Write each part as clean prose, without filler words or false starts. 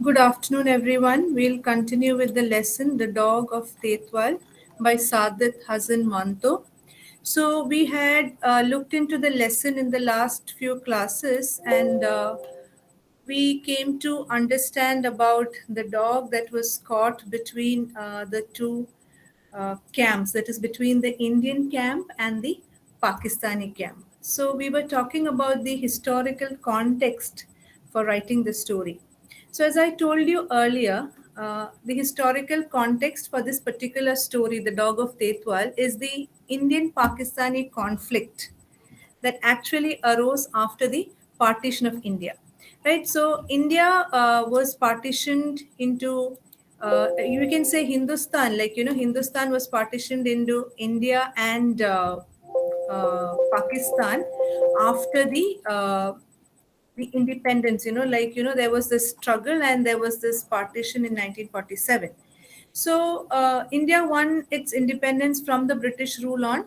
Good afternoon, everyone. We'll continue with the lesson The Dog of Tithwal by Saadat, Hasan, Manto. So, we had looked into the lesson in the last few classes and we came to understand about the dog that was caught between the two camps, that is, between the Indian camp and the Pakistani camp. So, we were talking about the historical context for writing the story. So, as I told you earlier, the historical context for this particular story, The Dog of Tethwal, is the Indian Pakistani conflict that actually arose after the partition of India. Right? So, India was partitioned into you can say Hindustan, like Hindustan was partitioned into India and Pakistan after the independence. There was this struggle and there was this partition in 1947. So India won its independence from the British rule on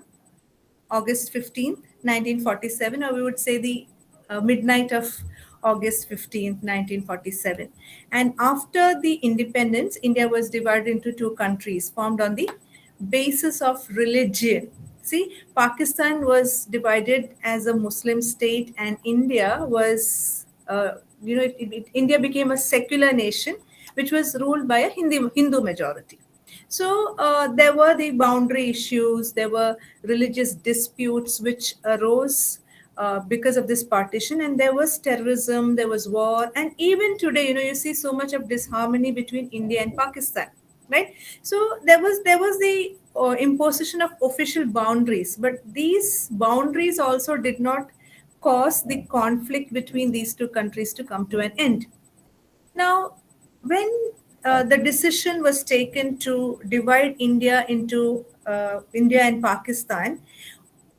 August 15th, 1947, or we would say the midnight of August 15th, 1947. And after the independence, India was divided into two countries formed on the basis of religion. See, Pakistan was divided as a Muslim state, and India was, India became a secular nation which was ruled by a Hindu majority. So there were the boundary issues, there were religious disputes which arose because of this partition, and there was terrorism, there was war, and even today, you see so much of disharmony between India and Pakistan, right? So there was the imposition of official boundaries, but these boundaries also did not cause the conflict between these two countries to come to an end. Now, when the decision was taken to divide India into India and Pakistan,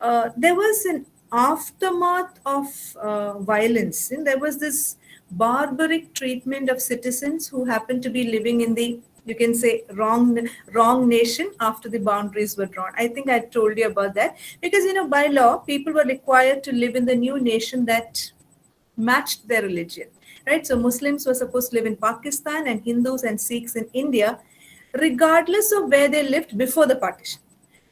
there was an aftermath of violence. And there was this barbaric treatment of citizens who happened to be living in the, you can say, wrong nation after the boundaries were drawn. I think I told you about that because by law people were required to live in the new nation that matched their religion, right? So Muslims were supposed to live in Pakistan and Hindus and Sikhs in India, regardless of where they lived before the partition.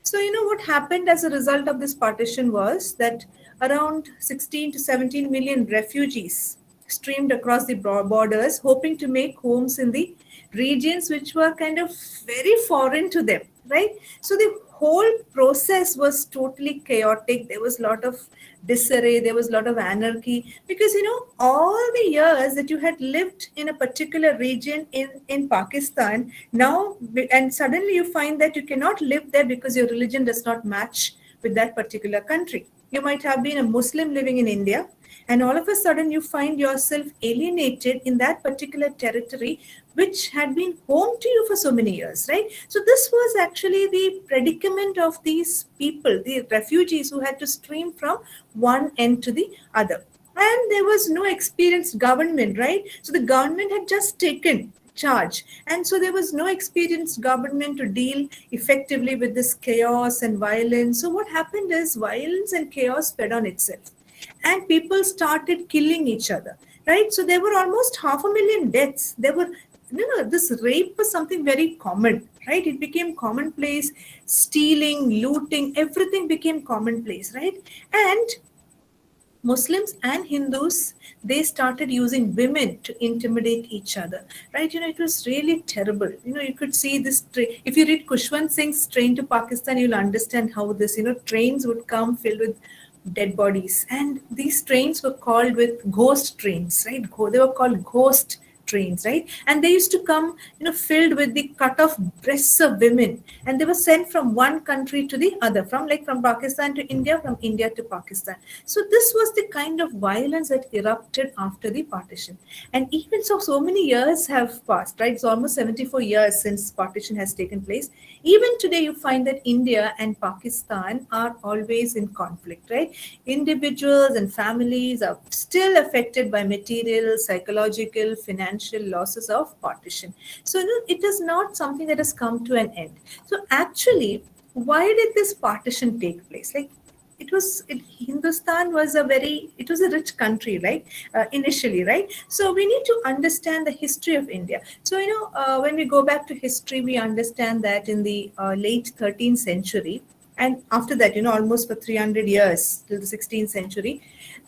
So, what happened as a result of this partition was that around 16 to 17 million refugees streamed across the borders, hoping to make homes in the regions which were kind of very foreign to them, right? So the whole process was totally chaotic. There was a lot of disarray, there was a lot of anarchy because all the years that you had lived in a particular region in Pakistan now, and suddenly you find that you cannot live there because your religion does not match with that particular country. You might have been a Muslim living in India, and all of a sudden you find yourself alienated in that particular territory which had been home to you for so many years, right? So this was actually the predicament of these people, the refugees who had to stream from one end to the other. And there was no experienced government, right? So the government had just taken charge, and so there was no experienced government to deal effectively with this chaos and violence. So what happened is violence and chaos fed on itself, and people started killing each other, right? So there were almost 500,000 deaths. There were, this rape was something very common, right? It became commonplace. Stealing, looting, everything became commonplace, right? And Muslims and Hindus, they started using women to intimidate each other, right? It was really terrible. You could see this. If you read Kushwant Singh's Train to Pakistan, you'll understand how this, trains would come filled with dead bodies. And these trains were called with ghost trains, right? They were called ghost trains, right? And they used to come, filled with the cut off breasts of women, and they were sent from one country to the other, from Pakistan to India, from India to Pakistan. So this was the kind of violence that erupted after the partition. And even so many years have passed, right? It's almost 74 years since partition has taken place. Even today, you find that India and Pakistan are always in conflict, right? Individuals and families are still affected by material, psychological, financial losses of partition. So, it is not something that has come to an end. So, actually, why did this partition take place? Like, Hindustan was it was a rich country, right? Initially, right? So we need to understand the history of India. So when we go back to history, we understand that in the late 13th century, and after that, almost for 300 years till the 16th century,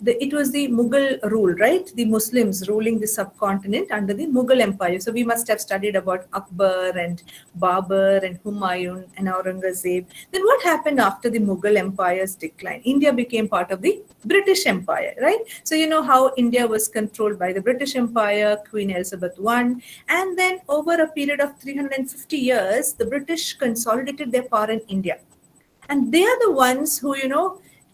it was the Mughal rule, right? The Muslims ruling the subcontinent under the Mughal Empire. So we must have studied about Akbar and Babur and Humayun and Aurangzeb. Then what happened after the Mughal Empire's decline? India became part of the British Empire, right? So you know how India was controlled by the British Empire, Queen Elizabeth I, and then over a period of 350 years, the British consolidated their power in India, and they are the ones who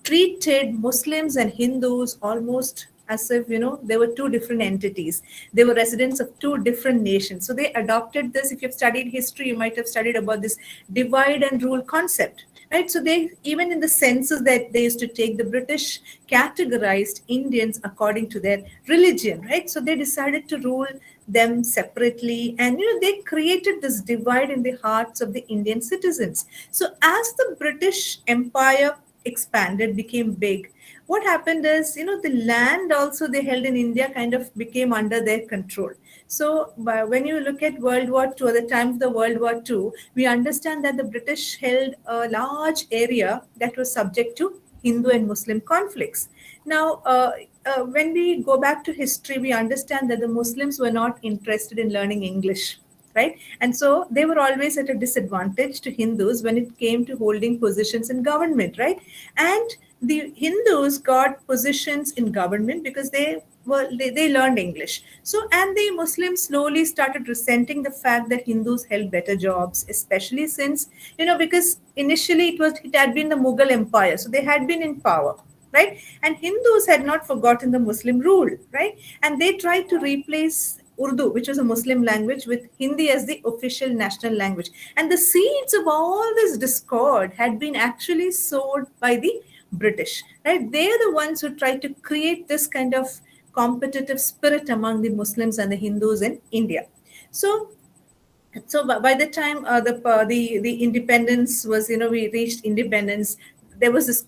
treated Muslims and Hindus almost as if they were two different entities. They were residents of two different nations, so they adopted this. If you've studied history, you might have studied about this divide and rule concept, right? So they, even in the census that they used to take, the British categorized Indians according to their religion, right? So they decided to rule them separately, and they created this divide in the hearts of the Indian citizens. So as the British Empire expanded, became big, what happened is, the land also they held in India kind of became under their control. So when you look at World War II, at the time of the World War II, we understand that the British held a large area that was subject to Hindu and Muslim conflicts. Now, when we go back to history, we understand that the Muslims were not interested in learning English, right? And so they were always at a disadvantage to Hindus when it came to holding positions in government, right? And the Hindus got positions in government because they learned English. So, and the Muslims slowly started resenting the fact that Hindus held better jobs, especially since, because initially it had been the Mughal Empire, so they had been in power, right? And Hindus had not forgotten the Muslim rule, right? And they tried to replace Urdu, which was a Muslim language, with Hindi as the official national language. And the seeds of all this discord had been actually sowed by the British, right? They are the ones who tried to create this kind of competitive spirit among the Muslims and the Hindus in India. So by the time the independence was, we reached independence, there was this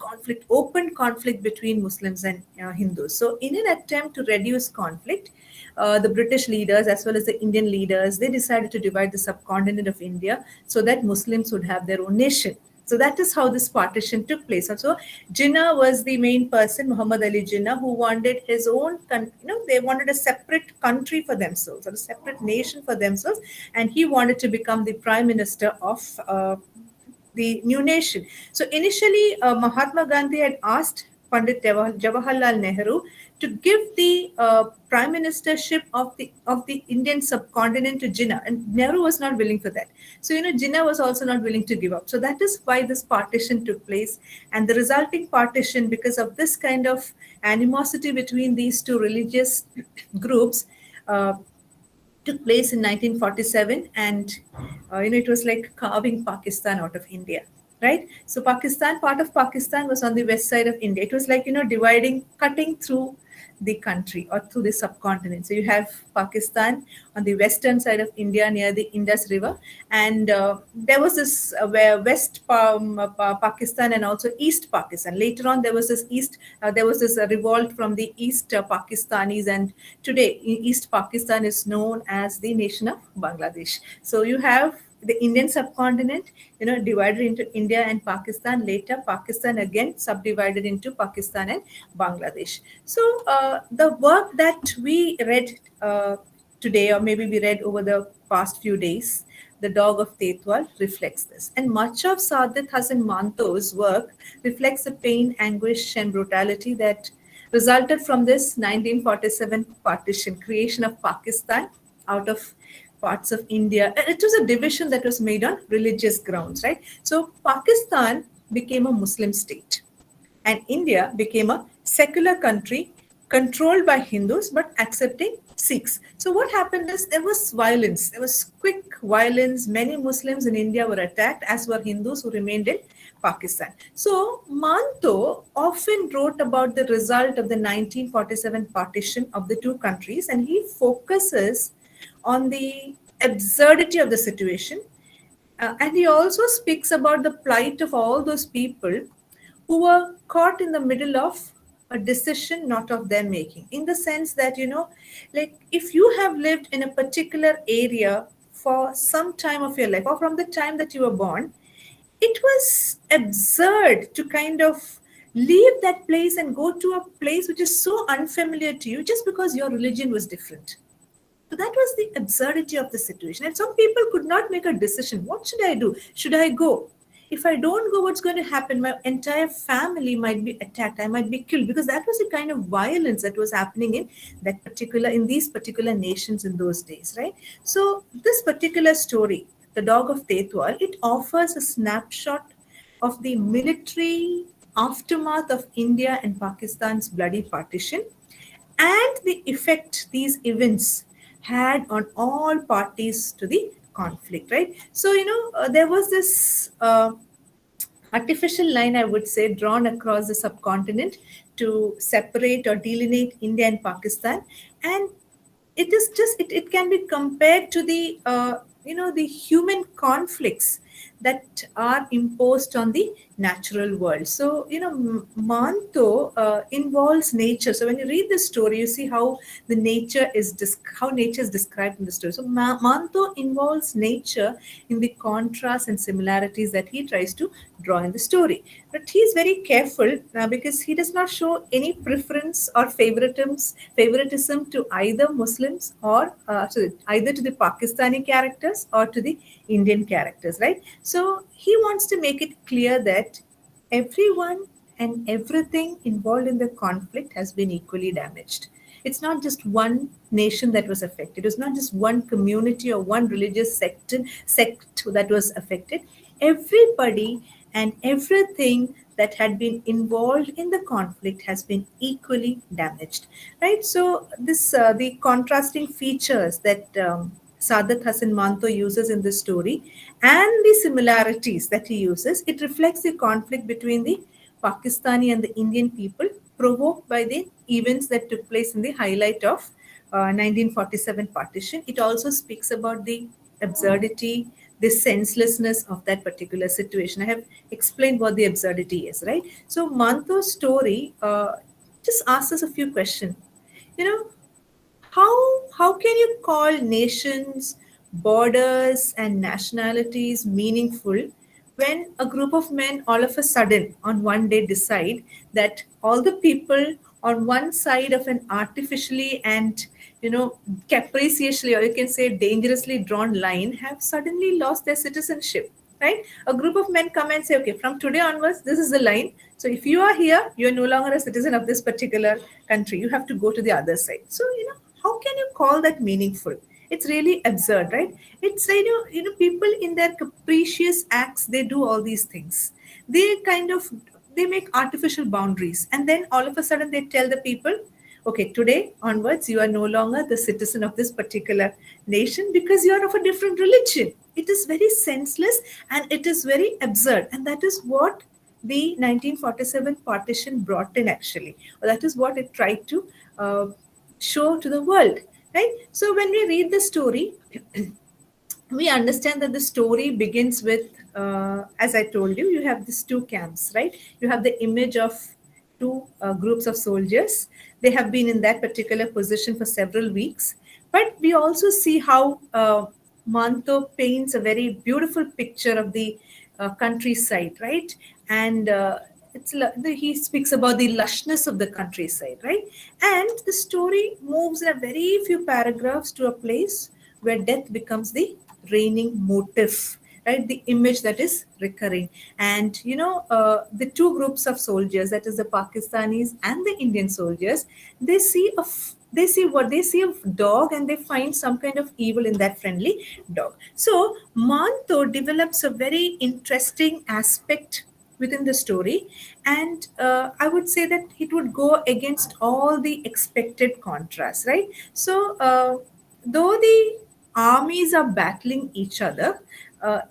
open conflict between Muslims and Hindus. So in an attempt to reduce conflict, the British leaders as well as the Indian leaders, they decided to divide the subcontinent of India so that Muslims would have their own nation. So that is how this partition took place. And so Jinnah was the main person, Muhammad Ali Jinnah, who wanted his own, they wanted a separate country for themselves, or a separate nation for themselves, and he wanted to become the prime minister of the new nation. So initially, Mahatma Gandhi had asked Pandit Jawaharlal Nehru to give the prime ministership of the Indian subcontinent to Jinnah, and Nehru was not willing for that. So Jinnah was also not willing to give up. So that is why this partition took place, and the resulting partition, because of this kind of animosity between these two religious groups, uh, took place in 1947, and it was like carving Pakistan out of India, right? So part of Pakistan was on the west side of India. It was like dividing, cutting through the country or through the subcontinent. So you have Pakistan on the western side of India near the Indus River, and there was this where Pakistan and also East Pakistan. Later on, there was this revolt from the East Pakistanis, and today East Pakistan is known as the nation of Bangladesh. So you have the Indian subcontinent, divided into India and Pakistan. Later, Pakistan again subdivided into Pakistan and Bangladesh. So the work that we read today, or maybe we read over the past few days, The Dog of Tithwal, reflects this. And much of Saadat Hasan Manto's work reflects the pain, anguish, and brutality that resulted from this 1947 partition, creation of Pakistan out of parts of India. And it was a division that was made on religious grounds, right? So Pakistan became a Muslim state, and India became a secular country controlled by Hindus but accepting Sikhs. So what happened is there was violence. There was quick violence. Many Muslims in India were attacked, as were Hindus who remained in Pakistan. So Manto often wrote about the result of the 1947 partition of the two countries, and he focuses on the absurdity of the situation. And he also speaks about the plight of all those people who were caught in the middle of a decision not of their making, in the sense that, like if you have lived in a particular area for some time of your life, or from the time that you were born, it was absurd to kind of leave that place and go to a place which is so unfamiliar to you just because your religion was different. So that was the absurdity of the situation. And some people could not make a decision. What should I do? Should I go? If I don't go, what's going to happen? My entire family might be attacked. I might be killed, because that was the kind of violence that was happening in these particular nations in those days, right? So this particular story, The Dog of Tethwal, it offers a snapshot of the military aftermath of India and Pakistan's bloody partition, and the effect these events had on all parties to the conflict, right? So, there was this artificial line, I would say, drawn across the subcontinent to separate or delineate India and Pakistan. And it can be compared to the human conflicts that are imposed on the natural world. So, Manto involves nature. So when you read the story, you see how how nature is described in the story. So Manto involves nature in the contrasts and similarities that he tries to draw in the story. But he's very careful because he does not show any preference or favoritism to either Muslims or either to the Pakistani characters or to the Indian characters, right? So he wants to make it clear that everyone and everything involved in the conflict has been equally damaged. It's not just one nation that was affected. It's not just one community or one religious sect that was affected. Everybody and everything that had been involved in the conflict has been equally damaged, right? So this the contrasting features that Saadat Hasan Manto uses in this story, and the similarities that he uses, it reflects the conflict between the Pakistani and the Indian people, provoked by the events that took place in the highlight of 1947 partition. It also speaks about the absurdity, the senselessness of that particular situation. I have explained what the absurdity is, right? So Manto's story just asks us a few questions. You know, how can you call nations, borders, and nationalities meaningful when a group of men all of a sudden on one day decide that all the people on one side of an artificially and capriciously, or you can say dangerously drawn line, have suddenly lost their citizenship, right? A group of men come and say, okay, from today onwards, this is the line. So if you are here, you are no longer a citizen of this particular country. You have to go to the other side. So, how can you call that meaningful? It's really absurd, right? It's people in their capricious acts, they do all these things. They kind of they make artificial boundaries, and then all of a sudden they tell the people, okay, today onwards, you are no longer the citizen of this particular nation because you are of a different religion. It is very senseless and it is very absurd. And that is what the 1947 partition brought in, actually. Or that is what it tried to show to the world, right? So when we read the story, we understand that the story begins with, as I told you, you have these two camps, right? You have the image of two groups of soldiers. They have been in that particular position for several weeks. But we also see how Manto paints a very beautiful picture of the countryside, right? And he speaks about the lushness of the countryside, right? And the story moves in a very few paragraphs to a place where death becomes the reigning motif, right? The image that is recurring. And the two groups of soldiers, that is the Pakistanis and the Indian soldiers, they see a dog, and they find some kind of evil in that friendly dog. So Manto develops a very interesting aspect within the story, and I would say that it would go against all the expected contrasts, right? So though the armies are battling each other,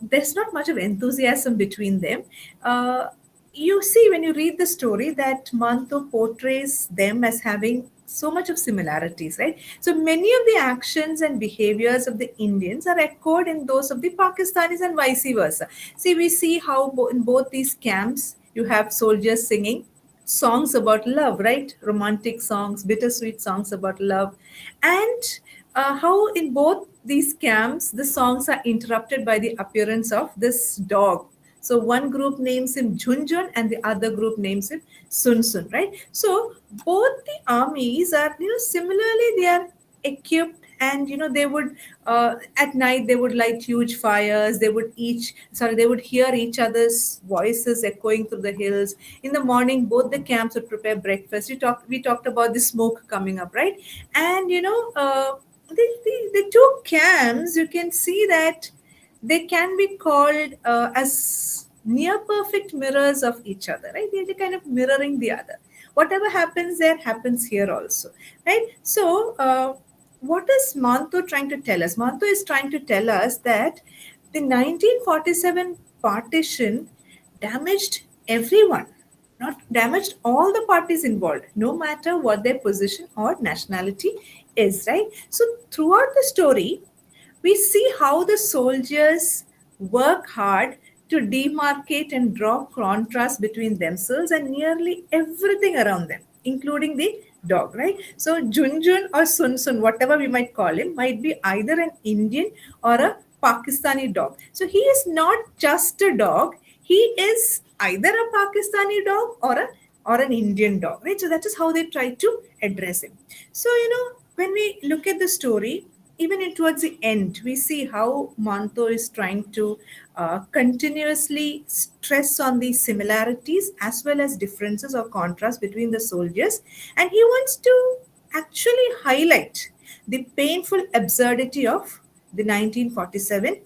there's not much of enthusiasm between them. You see, when you read the story, that Manto portrays them as having so much of similarities, right? So many of the actions and behaviors of the Indians are echoed in those of the Pakistanis and vice versa. See, we see how in both these camps, You have soldiers singing songs about love, right? Romantic songs, bittersweet songs about love. And how in both these camps, the songs are interrupted by the appearance of this dog. So one group names him Junjun and the other group names him Sun Sun, right? So both the armies are, similarly they are equipped, and they would at night they would light huge fires. They would hear each other's voices echoing through the hills. In the morning both the camps would prepare breakfast. We talked about the smoke coming up, right? And the two camps, you can see that they can be called as near perfect mirrors of each other, right? They're kind of mirroring the other. Whatever happens there happens here also, right? So what is Manto trying to tell us? Manto is trying to tell us that the 1947 partition damaged everyone, not damaged all the parties involved, no matter what their position or nationality is, right? So throughout the story, we see how the soldiers work hard to demarcate and draw contrast between themselves and nearly everything around them, including the dog, right? So Junjun or Sun Sun, whatever we might call him, might be either an Indian or a Pakistani dog. So he is not just a dog, he is either a Pakistani dog or an Indian dog, right? So that is how they try to address him. So when we look at the story, even towards the end, we see how Manto is trying to continuously stress on the similarities as well as differences or contrast between the soldiers, and he wants to actually highlight the painful absurdity of the 1947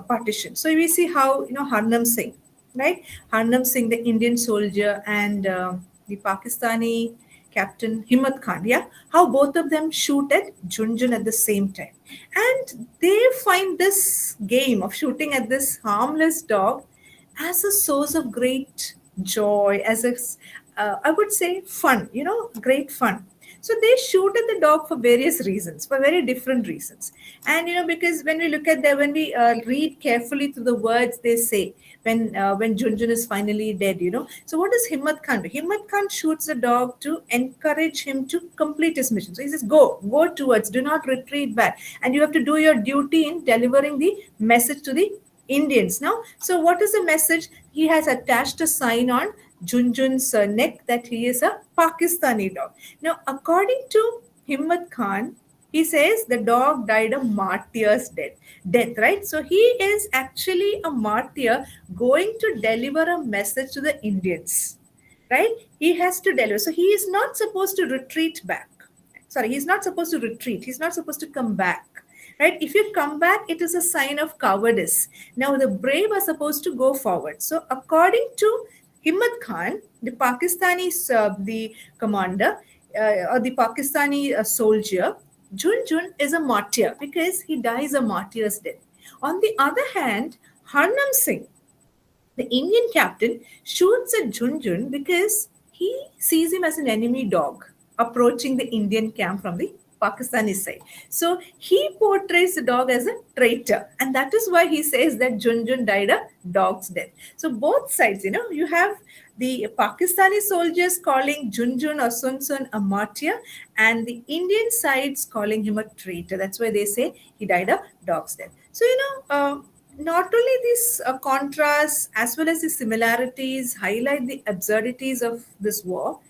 partition. So we see how Harnam Singh, right? Harnam Singh, the Indian soldier, and the Pakistani Captain Himmat Khan, yeah, how both of them shoot at Junjun at the same time. And they find this game of shooting at this harmless dog as a source of great joy, as a, I would say, fun, great fun. So they shoot at the dog for various reasons, for very different reasons. And because when we look at that, when we read carefully through the words they say, when Junjun is finally dead, so what does Himmat Khan do? Himmat Khan shoots the dog to encourage him to complete his mission. So he says, go towards, do not retreat back, and you have to do your duty in delivering the message to the Indians. Now, so what is the message? He has attached a sign on Junjun's neck that he is a Pakistani dog. Now, according to Himmat Khan, he says the dog died a martyr's death, right? So he is actually a martyr going to deliver a message to the Indians, right? He has to deliver. So he is not supposed to retreat back. Sorry, he's not supposed to retreat. He's not supposed to come back, right? If you come back, it is a sign of cowardice. Now, the brave are supposed to go forward. So, according to Himmat Khan, the the commander or the Pakistani soldier, Junjun is a martyr because he dies a martyr's death. On the other hand, Harnam Singh, the Indian captain, shoots at Junjun because he sees him as an enemy dog approaching the Indian camp from the Pakistani side. So he portrays the dog as a traitor, and that is why he says that Junjun died a dog's death. So both sides, you have the Pakistani soldiers calling Junjun or Sun Sun a martyr, and the Indian sides calling him a traitor. That's why they say he died a dog's death. So not only these contrasts as well as the similarities highlight the absurdities of this war,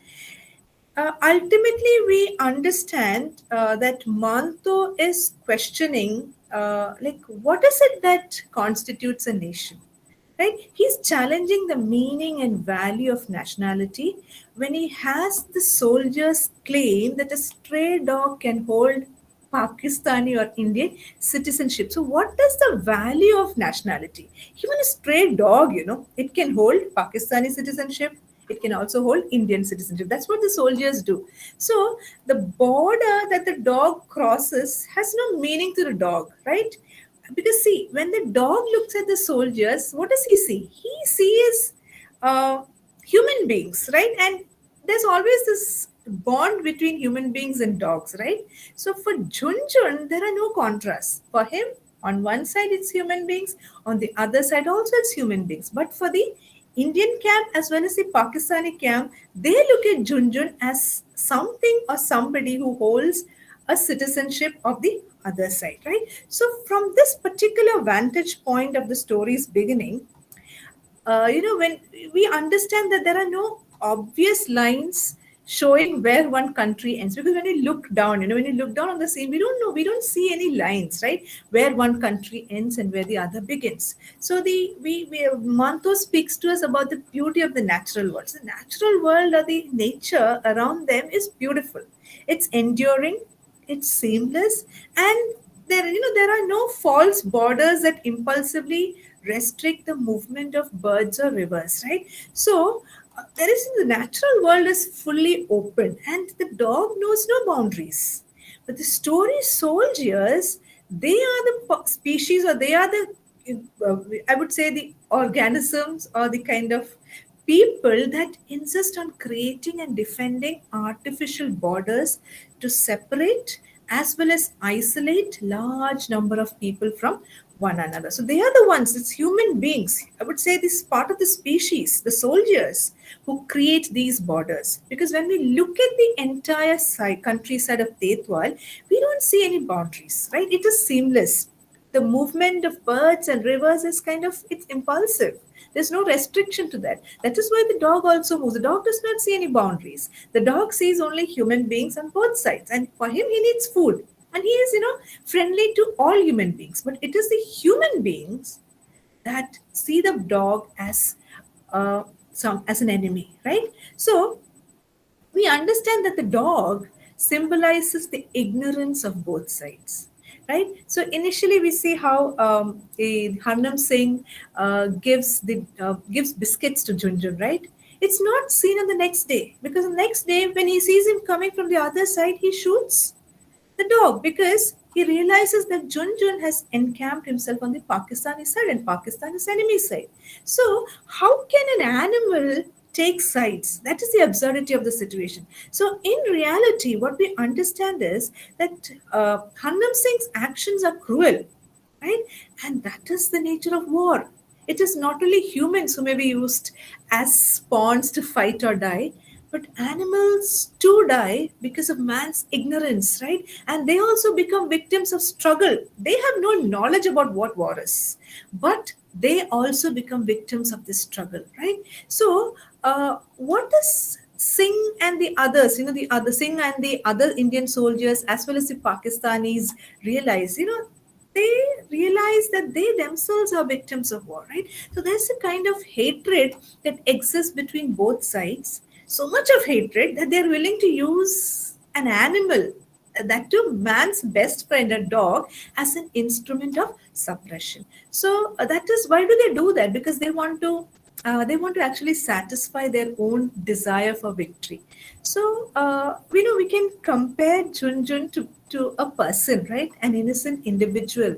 ultimately we understand that Manto is questioning like what is it that constitutes a nation, right? He's challenging the meaning and value of nationality when he has the soldiers claim that a stray dog can hold Pakistani or Indian citizenship. So, what is the value of nationality? Even a stray dog, it can hold Pakistani citizenship. It can also hold Indian citizenship. That's what the soldiers do. So, the border that the dog crosses has no meaning to the dog, right? Because see, when the dog looks at the soldiers, what does he see? He sees human beings, right? And there's always this bond between human beings and dogs, right? So for Junjun, there are no contrasts. For him, on one side it's human beings, on the other side also it's human beings. But for the Indian camp as well as the Pakistani camp, they look at Junjun as something or somebody who holds a citizenship of the other side, right? So, from this particular vantage point of the story's beginning, when we understand that there are no obvious lines showing where one country ends, because when you look down, when you look down on the scene, we don't see any lines, right, where one country ends and where the other begins. So the we Manto speaks to us about the beauty of the natural world. So the natural world or the nature around them is beautiful, it's enduring, it's seamless, and there are no false borders that impulsively restrict the movement of birds or rivers, right? So there is the natural world is fully open and the dog knows no boundaries. But the story soldiers, they are the species, or they are the I would say the organisms or the kind of people that insist on creating and defending artificial borders to separate as well as isolate large number of people from one another. So they are the ones, it's human beings, I would say this part of the species, the soldiers, who create these borders. Because when we look at the entire countryside of Tethwal, we don't see any boundaries, right? It is seamless. The movement of birds and rivers is kind of, it's impulsive. There's no restriction to that. That is why the dog also moves. The dog does not see any boundaries. The dog sees only human beings on both sides, and for him he needs food, and he is friendly to all human beings. But it is the human beings that see the dog as some as an enemy, right? So we understand that the dog symbolizes the ignorance of both sides, right? So initially we see how Harnam Singh gives biscuits to Junjun, right? It's not seen on the next day, because the next day when he sees him coming from the other side, he shoots the dog, because he realizes that Junjun has encamped himself on the Pakistani side and Pakistan is enemy side. So, how can an animal take sides? That is the absurdity of the situation. So, in reality, what we understand is that Hannam Singh's actions are cruel, right? And that is the nature of war. It is not only humans who may be used as pawns to fight or die, but animals too die because of man's ignorance, right? And they also become victims of struggle. They have no knowledge about what war is, but they also become victims of this struggle, right? So, what does Singh and the others, the other Singh and the other Indian soldiers, as well as the Pakistanis, realize? They realize that they themselves are victims of war, right? So there's a kind of hatred that exists between both sides, so much of hatred that they're willing to use an animal, that too man's best friend, a dog, as an instrument of suppression. So that is why do they do that? Because they want to actually satisfy their own desire for victory. So we can compare Junjun to a person, right? An innocent individual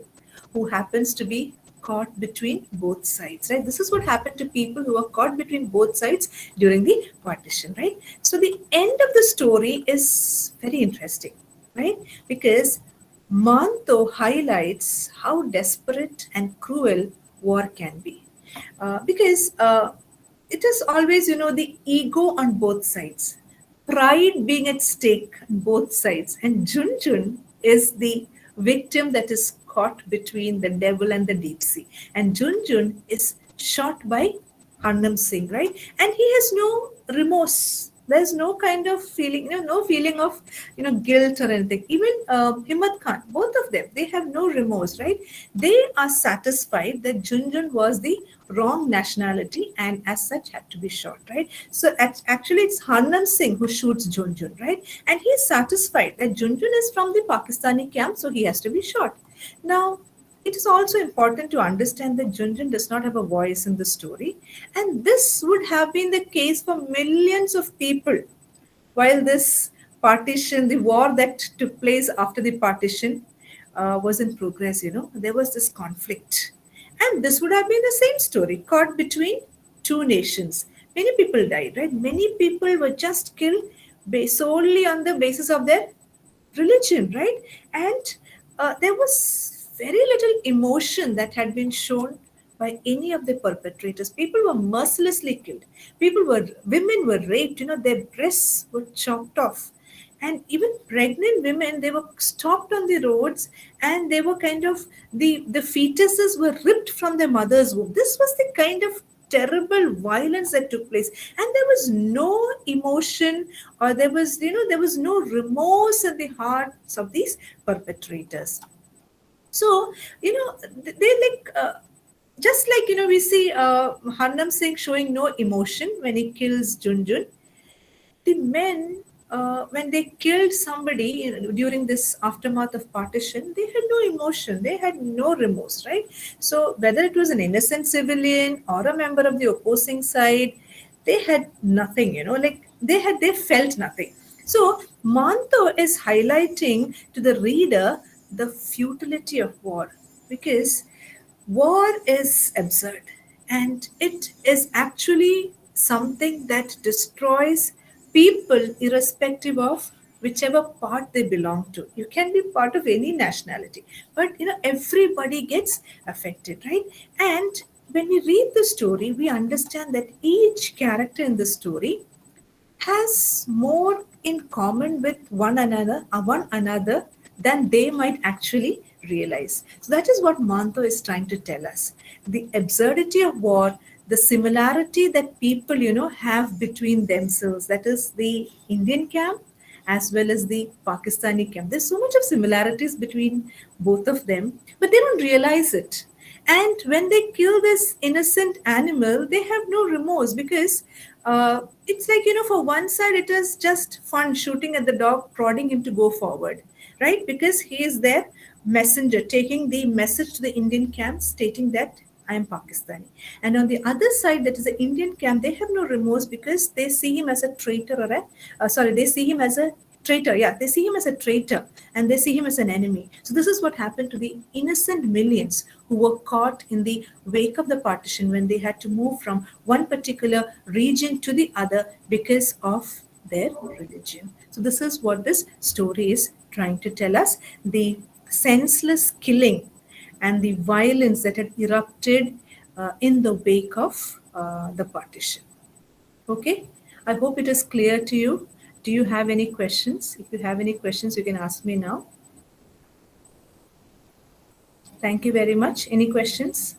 who happens to be caught between both sides, right? This is what happened to people who are caught between both sides during the partition, right? So the end of the story is very interesting, right? Because Manto highlights how desperate and cruel war can be. Because it is always, the ego on both sides, pride being at stake on both sides. And Junjun is the victim that is caught between the devil and the deep sea. And Junjun is shot by Harnam Singh, right? And he has no remorse. There's no kind of feeling, no feeling of, guilt or anything. Even Himmat Khan, both of them, they have no remorse, right? They are satisfied that Junjun was the wrong nationality and as such had to be shot, right? So actually it's Harnam Singh who shoots Junjun, right? And he's satisfied that Junjun is from the Pakistani camp, so he has to be shot. Now, it is also important to understand that Junjun does not have a voice in the story, and this would have been the case for millions of people while this partition, the war that took place after the partition was in progress. There was this conflict, and this would have been the same story, caught between two nations. Many people died, right? Many people were just killed solely on the basis of their religion, right? And there was very little emotion that had been shown by any of the perpetrators. People were mercilessly killed. Women were raped. Their breasts were chopped off, and even pregnant women, they were stopped on the roads, and they were kind of, the fetuses were ripped from their mother's womb. This was the kind of terrible violence that took place, and there was no emotion, or there was no remorse in the hearts of these perpetrators. So, they like, just like, we see Harnam Singh showing no emotion when he kills Junjun. The men, when they killed somebody during this aftermath of partition, they had no emotion, they had no remorse, right? So whether it was an innocent civilian or a member of the opposing side, they had nothing, like they felt nothing. So Manto is highlighting to the reader the futility of war, because war is absurd, and it is actually something that destroys people irrespective of whichever part they belong to. You can be part of any nationality, but everybody gets affected, right? And when we read the story, we understand that each character in the story has more in common with one another than they might actually realize. So that is what Manto is trying to tell us. The absurdity of war, the similarity that people, have between themselves. That is the Indian camp as well as the Pakistani camp. There's so much of similarities between both of them, but they don't realize it. And when they kill this innocent animal, they have no remorse, because it's like, for one side, it is just fun shooting at the dog, prodding him to go forward, right? Because he is their messenger, taking the message to the Indian camp, stating that I am Pakistani. And on the other side, that is the Indian camp, they have no remorse, because they see him as a traitor, or they see him as a traitor. Yeah, they see him as a traitor, and they see him as an enemy. So this is what happened to the innocent millions who were caught in the wake of the partition, when they had to move from one particular region to the other because of their religion. So this is what this story is trying to tell us: the senseless killing and the violence that had erupted in the wake of the partition. Okay, I hope it is clear to you. Do you have any questions? If you have any questions, you can ask me now. Thank you very much. Any questions?